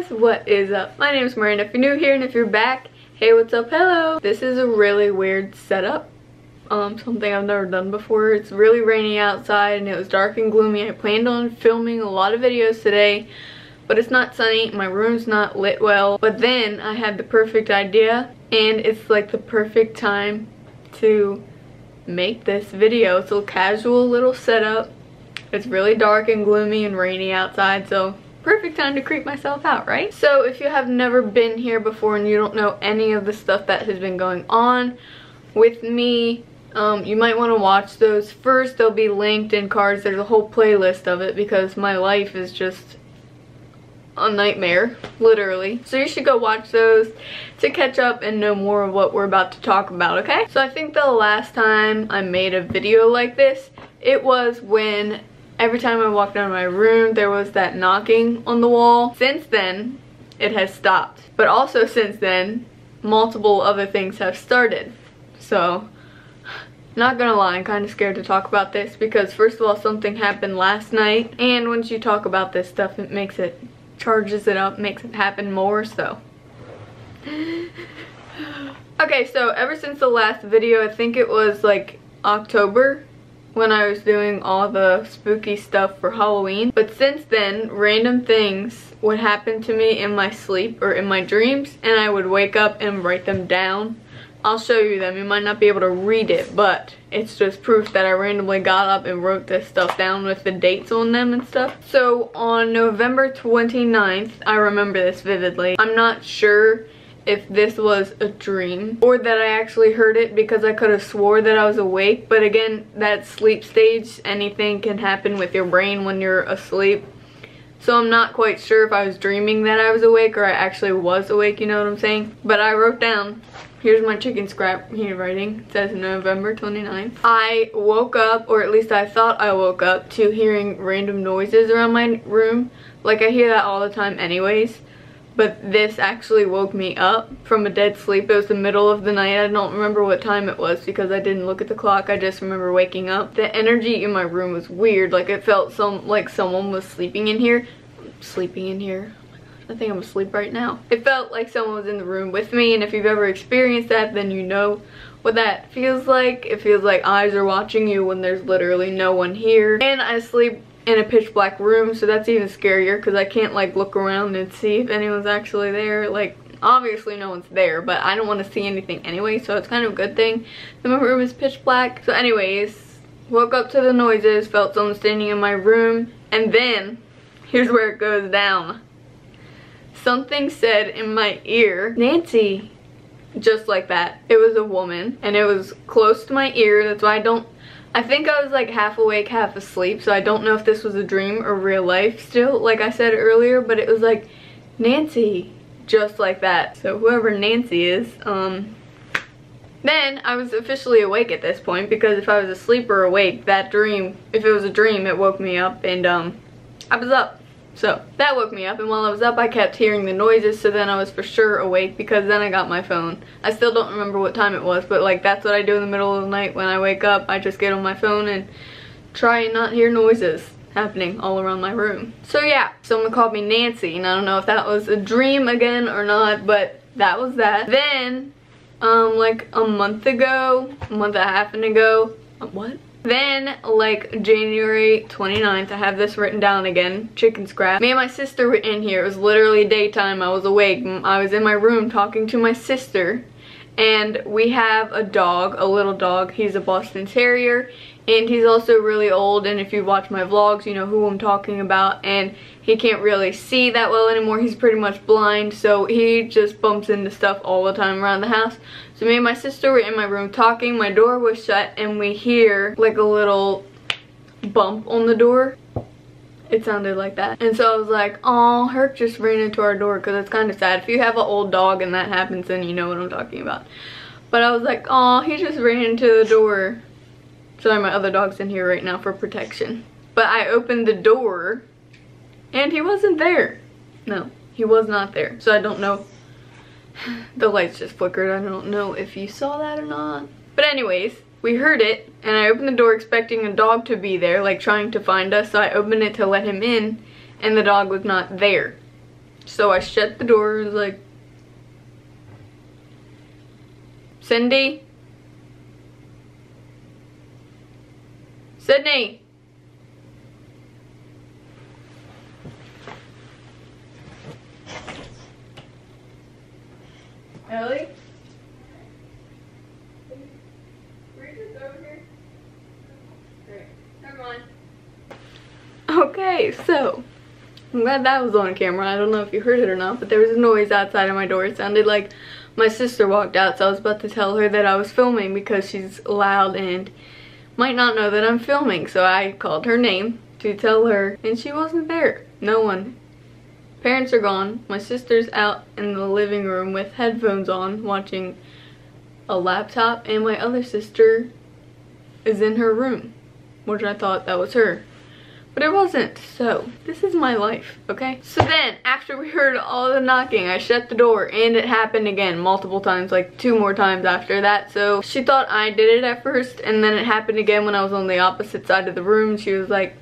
guys, what is up? My name is Miranda. If you're new here and if you're back, hey, what's up? Hello. This is a really weird setup. Something I've never done before. It's really rainy outside and it was dark and gloomy. I planned on filming a lot of videos today, but it's not sunny. My room's not lit well. But then I had the perfect idea and it's like the perfect time to make this video. It's a casual little setup. It's really dark and gloomy and rainy outside, so perfect time to creep myself out, right? So if you have never been here before and you don't know any of the stuff that has been going on with me, you might want to watch those first. They'll be linked in cards. There's a whole playlist of it because my life is just a nightmare, literally. So you should go watch those to catch up and know more of what we're about to talk about, okay? So I think the last time I made a video like this, it was when every time I walked out of my room, there was that knocking on the wall. Since then, it has stopped. But also since then, multiple other things have started. So, not gonna lie, I'm kind of scared to talk about this because first of all, something happened last night. And once you talk about this stuff, it makes it, charges it up, makes it happen more, so. Okay, so ever since the last video, I think it was like October, when I was doing all the spooky stuff for Halloween. But since then, random things would happen to me in my sleep or in my dreams, and I would wake up and write them down. I'll show you them. You might not be able to read it, but it's just proof that I randomly got up and wrote this stuff down with the dates on them and stuff. So on November 29th, I remember this vividly. I'm not sure if this was a dream or that I actually heard it because I could have swore that I was awake. But again, that sleep stage, anything can happen with your brain when you're asleep. So I'm not quite sure if I was dreaming that I was awake or I actually was awake, you know what I'm saying? But I wrote down, here's my chicken scrap handwriting. It says November 29th. I woke up, or at least I thought I woke up, to hearing random noises around my room. Like I hear that all the time anyways. But this actually woke me up from a dead sleep. It was the middle of the night. I don't remember what time it was because I didn't look at the clock. I just remember waking up. The energy in my room was weird. Like it felt like someone was sleeping in here. Sleeping in here. Oh my gosh, I think I'm asleep right now. It felt like someone was in the room with me, and if you've ever experienced that, then you know what that feels like. It feels like eyes are watching you when there's literally no one here. And I sleep in a pitch black room, so that's even scarier because I can't like look around and see if anyone's actually there. Like obviously no one's there, but I don't want to see anything anyway, so it's kind of a good thing that my room is pitch black. So anyways, woke up to the noises, felt someone standing in my room, and then here's where it goes down. Something said in my ear, "Nancy," just like that. It was a woman and it was close to my ear. That's why I think I was like half awake, half asleep, so I don't know if this was a dream or real life still, like I said earlier, but it was like, "Nancy," just like that. So whoever Nancy is, then I was officially awake at this point because if I was asleep or awake, that dream, if it was a dream, it woke me up and I was up. So that woke me up, and while I was up I kept hearing the noises, so then I was for sure awake because then I got my phone. I still don't remember what time it was, but like that's what I do in the middle of the night when I wake up. I just get on my phone and try and not hear noises happening all around my room. So yeah, someone called me Nancy, and I don't know if that was a dream again or not, but that was that. Then like a month and a half ago, what? Then, like, January 29th, I have this written down again, chicken scrap. Me and my sister were in here. It was literally daytime. I was awake. I was in my room talking to my sister. And we have a dog, a little dog. He's a Boston Terrier. And he's also really old. And if you watch my vlogs, you know who I'm talking about. And he can't really see that well anymore. He's pretty much blind. So he just bumps into stuff all the time around the house. So me and my sister were in my room talking. My door was shut and we hear like a little bump on the door. It sounded like that. And so I was like, "Oh, Herc just ran into our door," because it's kind of sad. If you have an old dog and that happens, then you know what I'm talking about. But I was like, "Oh, he just ran into the door." Sorry, my other dog's in here right now for protection. But I opened the door and he wasn't there. No, he was not there. So I don't know. The lights just flickered. I don't know if you saw that or not. But anyways, we heard it and I opened the door expecting a dog to be there, like trying to find us. So I opened it to let him in and the dog was not there. So I shut the door and was like, Cindy? Sydney? Ellie? Bridget's over here. Great. Come on. Okay, so I'm glad that was on camera. I don't know if you heard it or not, but there was a noise outside of my door. It sounded like my sister walked out, so I was about to tell her that I was filming because she's loud and might not know that I'm filming. So I called her name to tell her, and she wasn't there. No one. Parents are gone. My sister's out in the living room with headphones on watching a laptop, and my other sister is in her room, which I thought that was her. But it wasn't, so this is my life, okay? So then, after we heard all the knocking, I shut the door, and it happened again multiple times, like 2 more times after that. So she thought I did it at first, and then it happened again when I was on the opposite side of the room. She was like,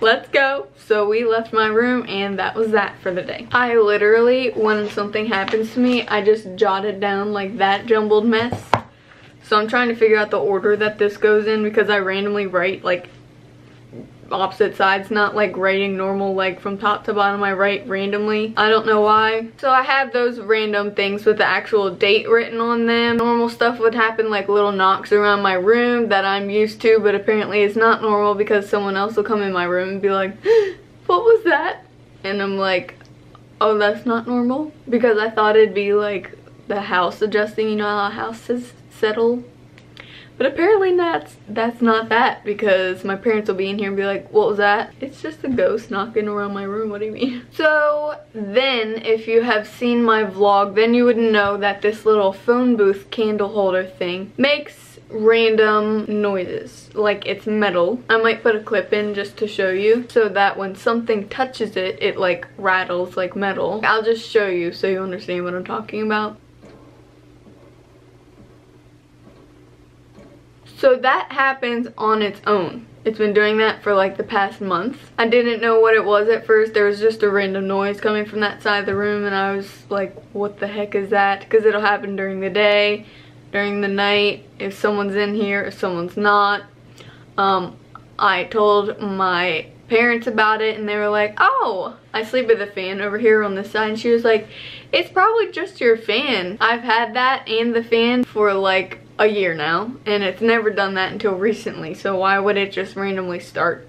let's go. So we left my room, and that was that for the day. I literally, when something happens to me, I just jot it down like that jumbled mess. So I'm trying to figure out the order that this goes in, because I randomly write like opposite sides, not like writing normal, like from top to bottom. I write randomly. I don't know why. So I have those random things with the actual date written on them. Normal stuff would happen, like little knocks around my room that I'm used to, but apparently it's not normal because someone else will come in my room and be like, what was that? And I'm like, oh, that's not normal, because I thought it'd be like the house adjusting, you know how houses settle. But apparently that's not that, because my parents will be in here and be like, what was that? It's just a ghost knocking around my room, what do you mean? So then, if you have seen my vlog, then you would know that this little phone booth candle holder thing makes random noises, like it's metal. I might put a clip in just to show you, so that when something touches it, it like rattles like metal. I'll just show you so you understand what I'm talking about. So that happens on its own. It's been doing that for like the past month. I didn't know what it was at first. There was just a random noise coming from that side of the room, and I was like, what the heck is that? Because it'll happen during the day, during the night, if someone's in here, if someone's not. I told my parents about it, and they were like, oh, I sleep with a fan over here on this side. And she was like, it's probably just your fan. I've had that and the fan for like a year now, and it's never done that until recently, so why would it just randomly start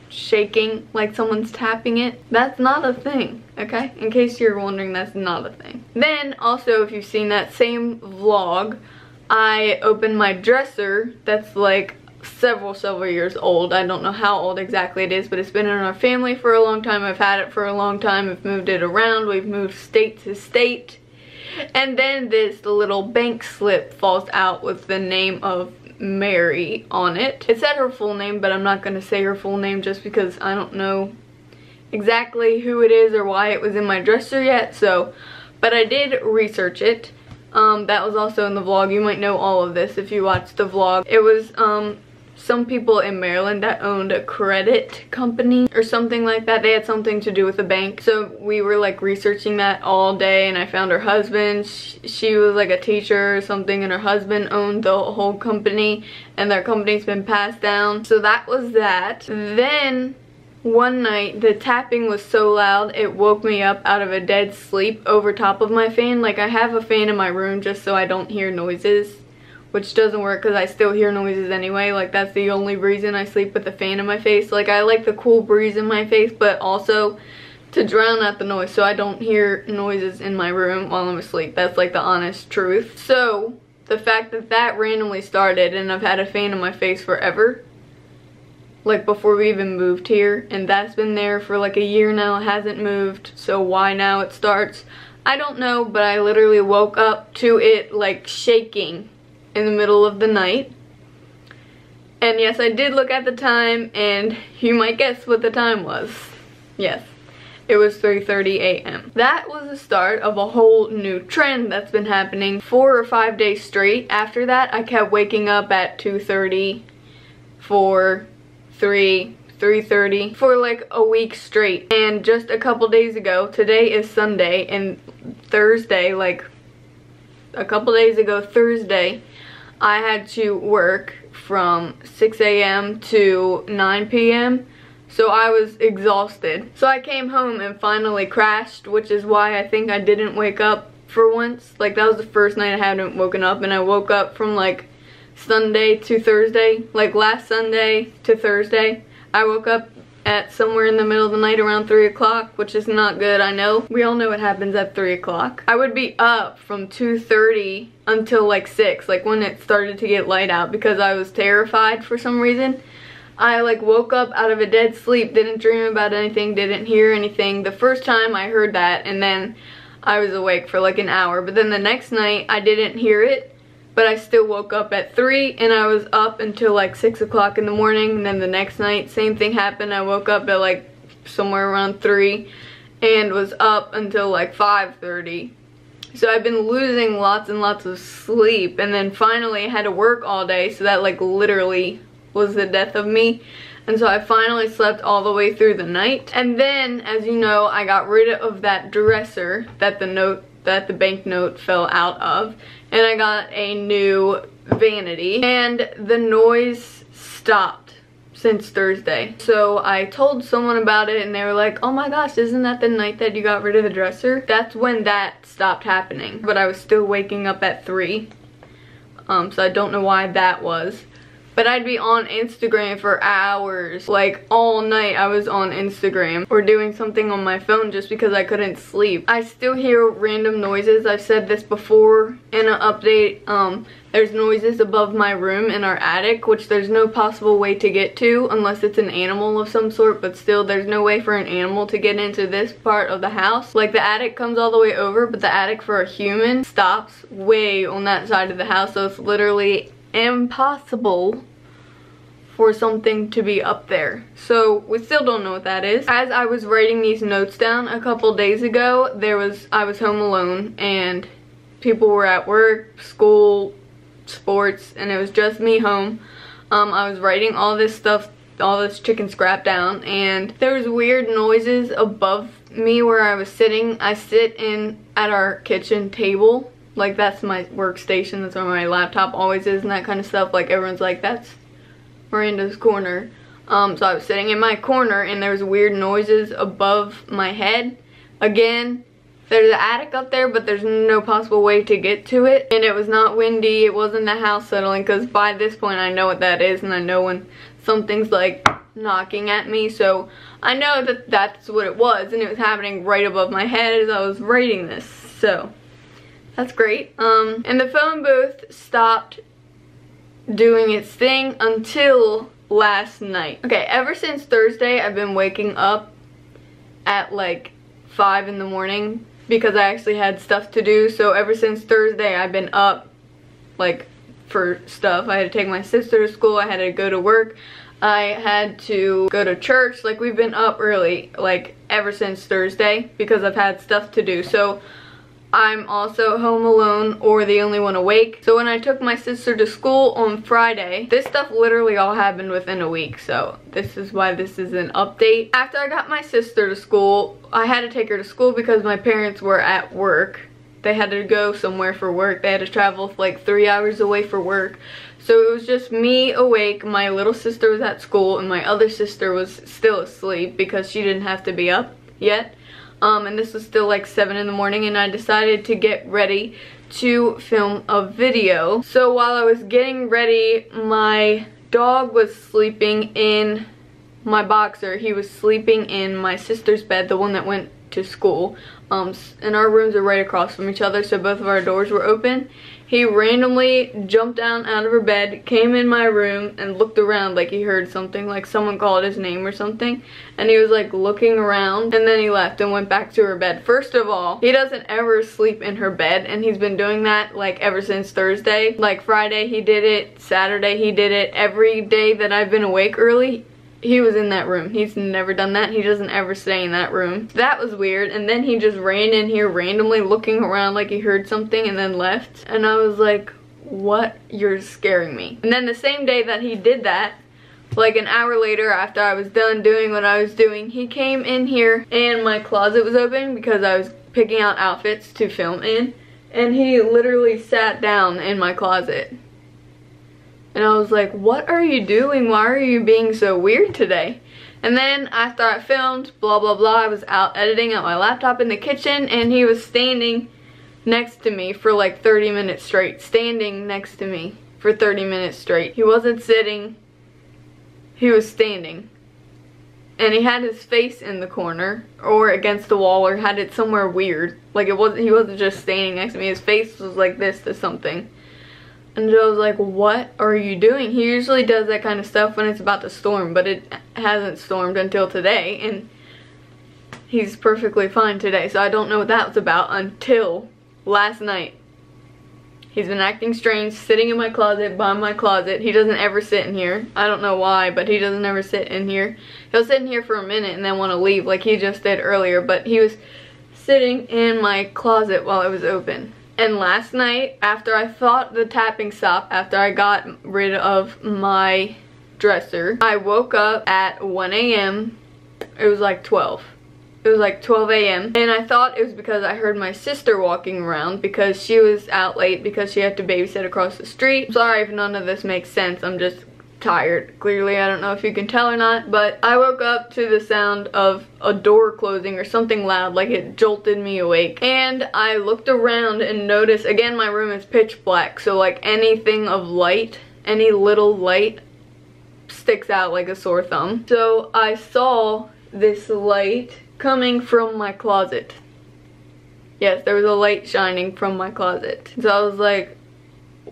shaking like someone's tapping it? That's not a thing, okay? In case you're wondering, that's not a thing. Then also, if you've seen that same vlog, I opened my dresser that's like several years old. I don't know how old exactly it is, but it's been in our family for a long time. I've had it for a long time. I've moved it around. We've moved state to state. And then this little bank slip falls out with the name of Mary on it. It said her full name, but I'm not going to say her full name just because I don't know exactly who it is or why it was in my dresser yet. So, but I did research it. That was also in the vlog. You might know all of this if you watched the vlog. It was some people in Maryland that owned a credit company or something like that. They had something to do with a bank. So we were like researching that all day, and I found her husband. She was like a teacher or something, and her husband owned the whole company, and their company's been passed down. So that was that. Then one night the tapping was so loud it woke me up out of a dead sleep over top of my fan. Like, I have a fan in my room just so I don't hear noises, which doesn't work because I still hear noises anyway. Like, that's the only reason I sleep with a fan in my face. Like, I like the cool breeze in my face, but also to drown out the noise so I don't hear noises in my room while I'm asleep. That's like the honest truth. So the fact that that randomly started, and I've had a fan in my face forever, like before we even moved here, and that's been there for like a year now. It hasn't moved, so why now it starts? I don't know, but I literally woke up to it like shaking in the middle of the night. And yes, I did look at the time, and you might guess what the time was. Yes, it was 3:30 a.m. That was the start of a whole new trend that's been happening 4 or 5 days straight. After that, I kept waking up at 2:30, 4, 3, 3:30 for like a week straight. And just a couple days ago, today is Sunday, and Thursday, like a couple days ago Thursday, I had to work from 6 a.m. to 9 p.m. So I was exhausted. So I came home and finally crashed, which is why I think I didn't wake up for once. Like, that was the first night I hadn't woken up, and I woke up from like Sunday to Thursday. Like last Sunday to Thursday, I woke up at somewhere in the middle of the night around 3 o'clock, which is not good, I know. We all know what happens at 3 o'clock. I would be up from 2:30 until like 6, like when it started to get light out, because I was terrified for some reason. I like woke up out of a dead sleep, didn't dream about anything, didn't hear anything. The first time I heard that, and then I was awake for like an hour. But then the next night I didn't hear it, but I still woke up at 3, and I was up until like 6 o'clock in the morning. And then the next night, same thing happened. I woke up at like somewhere around 3 and was up until like 5:30. So I've been losing lots and lots of sleep, and then finally I had to work all day, so that like literally was the death of me. And so I finally slept all the way through the night. And then, as you know, I got rid of that dresser that the banknote fell out of, and I got a new vanity, and the noise stopped since Thursday. So I told someone about it, and they were like, oh my gosh, isn't that the night that you got rid of the dresser? That's when that stopped happening. But I was still waking up at 3. So I don't know why that was. But I'd be on Instagram for hours, like all night I was on Instagram or doing something on my phone just because I couldn't sleep. I still hear random noises. I've said this before in an update. There's noises above my room in our attic, which there's no possible way to get to unless it's an animal of some sort, but still there's no way for an animal to get into this part of the house. Like, the attic comes all the way over, but the attic for a human stops way on that side of the house, so it's literally impossible for something to be up there. So we still don't know what that is. As I was writing these notes down a couple days ago, I was home alone, and people were at work, school, sports, and it was just me home. I was writing all this stuff, all this chicken scrap down, and there was weird noises above me where I was sitting. I sit at our kitchen table. Like, that's my workstation, that's where my laptop always is and that kind of stuff. Like, everyone's like, that's Miranda's corner. So I was sitting in my corner, and there was weird noises above my head. Again, there's an attic up there, but there's no possible way to get to it. And it was not windy, it wasn't the house settling, because by this point I know what that is, and I know when something's like knocking at me. So I know that that's what it was, and it was happening right above my head as I was writing this. So that's great. And the phone booth stopped doing its thing until last night. Okay, ever since Thursday, I've been waking up at like 5 in the morning because I actually had stuff to do. So ever since Thursday, I've been up like for stuff. I had to take my sister to school, I had to go to work, I had to go to church. Like, we've been up early like ever since Thursday because I've had stuff to do. So I'm also home alone, or the only one awake. So when I took my sister to school on Friday, this stuff literally all happened within a week, so this is why this is an update. After I got my sister to school, I had to take her to school because my parents were at work. They had to go somewhere for work. They had to travel like 3 hours away for work. So it was just me awake, my little sister was at school, and my other sister was still asleep because she didn't have to be up yet. And this was still like 7 in the morning, and I decided to get ready to film a video. So while I was getting ready, my dog was sleeping in my boxer. He was sleeping in my sister's bed, the one that went to school. And our rooms are right across from each other, so both of our doors were open. He randomly jumped down out of her bed, came in my room, and looked around like he heard something, like someone called his name or something. And he was like looking around, and then he left and went back to her bed. First of all, he doesn't ever sleep in her bed, and he's been doing that like ever since Thursday. Like Friday he did it, Saturday he did it. Every day that I've been awake early, he was in that room. He's never done that. He doesn't ever stay in that room. That was weird. And then he just ran in here randomly looking around like he heard something and then left. And I was like, what? You're scaring me. And then the same day that he did that, Like an hour later, after I was done doing what I was doing, he came in here and my closet was open because I was picking out outfits to film in, and he literally sat down in my closet. And I was like, what are you doing? Why are you being so weird today? And then after I filmed, blah blah blah, I was out editing at my laptop in the kitchen, and he was standing next to me for like 30 minutes straight. Standing next to me for 30 minutes straight. He wasn't sitting, he was standing. And he had his face in the corner or against the wall, or had it somewhere weird. Like he wasn't just standing next to me, his face was like this to something. And Joe was like, what are you doing? He usually does that kind of stuff when it's about to storm, but it hasn't stormed until today, and he's perfectly fine today. So I don't know what that was about until last night. He's been acting strange, sitting in my closet, by my closet. He doesn't ever sit in here. I don't know why, but he doesn't ever sit in here. He'll sit in here for a minute and then want to leave like he just did earlier, but he was sitting in my closet while it was open. And last night, after I thought the tapping stopped, after I got rid of my dresser, I woke up at 1 a.m. It was like 12. It was like 12 a.m. and I thought it was because I heard my sister walking around because she was out late because she had to babysit across the street. I'm sorry if none of this makes sense. I'm just tired. Clearly, I don't know if you can tell or not, but I woke up to the sound of a door closing or something loud, like it jolted me awake. And I looked around and noticed, again, my room is pitch black, so like anything of light, any little light sticks out like a sore thumb. So I saw this light coming from my closet. Yes, there was a light shining from my closet. So I was like,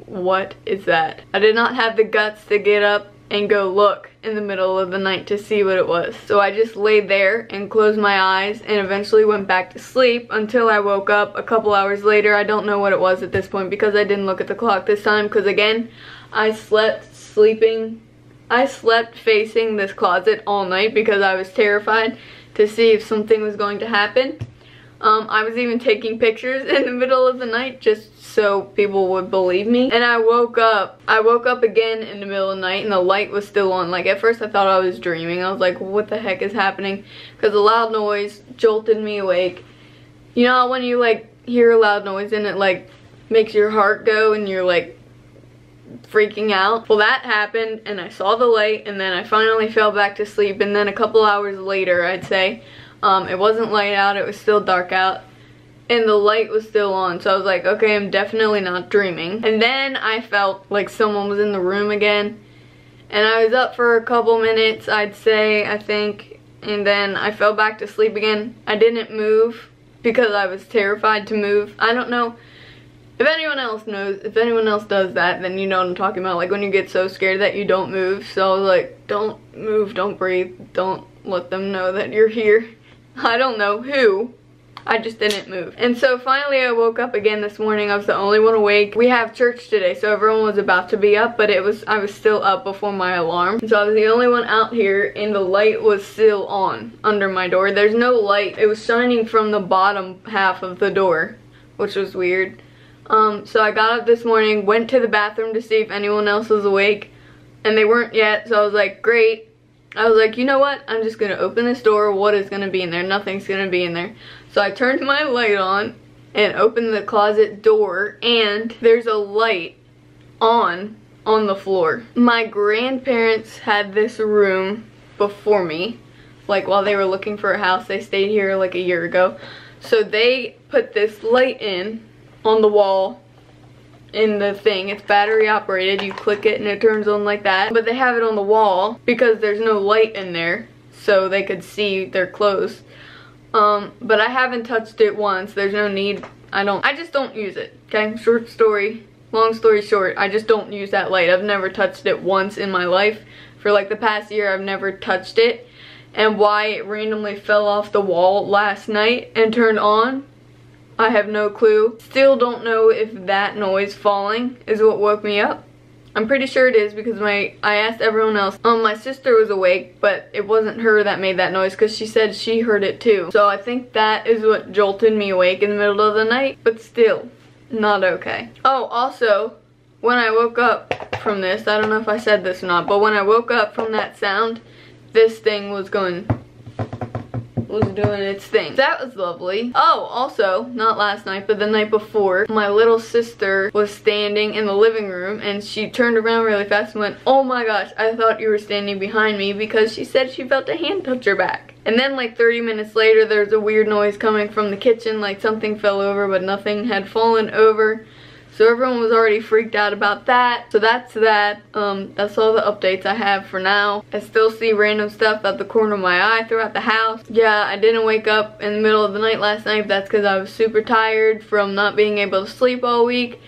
what is that? I did not have the guts to get up and go look in the middle of the night to see what it was. So I just laid there and closed my eyes and eventually went back to sleep until I woke up a couple hours later. I don't know what it was at this point because I didn't look at the clock this time, because again, I slept facing this closet all night because I was terrified to see if something was going to happen. I was even taking pictures in the middle of the night just so people would believe me. And I woke up again in the middle of the night and the light was still on. Like at first I thought I was dreaming. I was like, what the heck is happening? Because a loud noise jolted me awake. You know when you like hear a loud noise and it like makes your heart go and you're like freaking out? Well, that happened and I saw the light and then I finally fell back to sleep, and then a couple hours later, I'd say, it wasn't light out, it was still dark out, and the light was still on. So I was like, okay, I'm definitely not dreaming. And then I felt like someone was in the room again, and I was up for a couple minutes, I'd say, I think, and then I fell back to sleep again. I didn't move because I was terrified to move. I don't know if anyone else knows, if anyone else does that, then you know what I'm talking about, like when you get so scared that you don't move. So I was like, don't move, don't breathe, don't let them know that you're here. I don't know who, I just didn't move. And so finally I woke up again this morning. I was the only one awake. We have church today, so everyone was about to be up, but I was still up before my alarm. So I was the only one out here, and the light was still on under my door. There's no light. It was shining from the bottom half of the door, which was weird. So I got up this morning, went to the bathroom to see if anyone else was awake, and they weren't yet. So I was like, great. I was like, you know what? I'm just gonna open this door. What is gonna be in there? Nothing's gonna be in there. So I turned my light on and opened the closet door, and there's a light on the floor. My grandparents had this room before me. Like while they were looking for a house, they stayed here like a year ago. So they put this light in on the wall in the thing. It's battery operated. You click it and it turns on like that. But they have it on the wall because there's no light in there, so they could see their clothes. But I haven't touched it once. There's no need. I just don't use it. Okay, long story short, I just don't use that light. I've never touched it once in my life. For like the past year, I've never touched it. And why it randomly fell off the wall last night and turned on, I have no clue. Still don't know if that noise falling is what woke me up. I'm pretty sure it is because I asked everyone else. My sister was awake, but it wasn't her that made that noise because she said she heard it too. So I think that is what jolted me awake in the middle of the night, but still not okay. Oh, also, when I woke up from this, I don't know if I said this or not, but when I woke up from that sound, this thing was doing its thing. That was lovely. Oh, also, not last night, but the night before, my little sister was standing in the living room and she turned around really fast and went, "Oh my gosh, I thought you were standing behind me," because she said she felt a hand touch her back. And then like 30 minutes later, there's a weird noise coming from the kitchen, like something fell over, but nothing had fallen over. So everyone was already freaked out about that. So that's that. That's all the updates I have for now. I still see random stuff at the corner of my eye throughout the house. Yeah, I didn't wake up in the middle of the night last night. That's because I was super tired from not being able to sleep all week.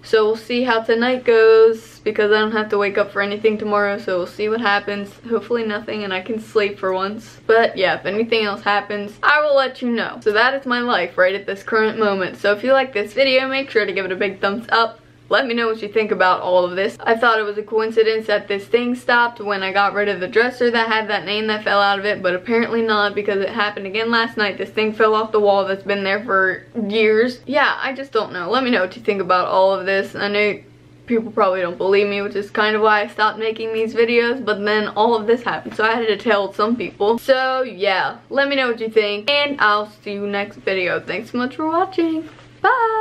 So we'll see how tonight goes, because I don't have to wake up for anything tomorrow, so we'll see what happens. Hopefully nothing and I can sleep for once. But yeah, if anything else happens, I will let you know. So that is my life right at this current moment. So if you like this video, make sure to give it a big thumbs up. Let me know what you think about all of this. I thought it was a coincidence that this thing stopped when I got rid of the dresser that had that name that fell out of it, but apparently not, because it happened again last night. This thing fell off the wall that's been there for years. Yeah, I just don't know. Let me know what you think about all of this. I know people probably don't believe me, which is kind of why I stopped making these videos, but then all of this happened, so I had to tell some people. So yeah, let me know what you think, and I'll see you next video. Thanks so much for watching. Bye!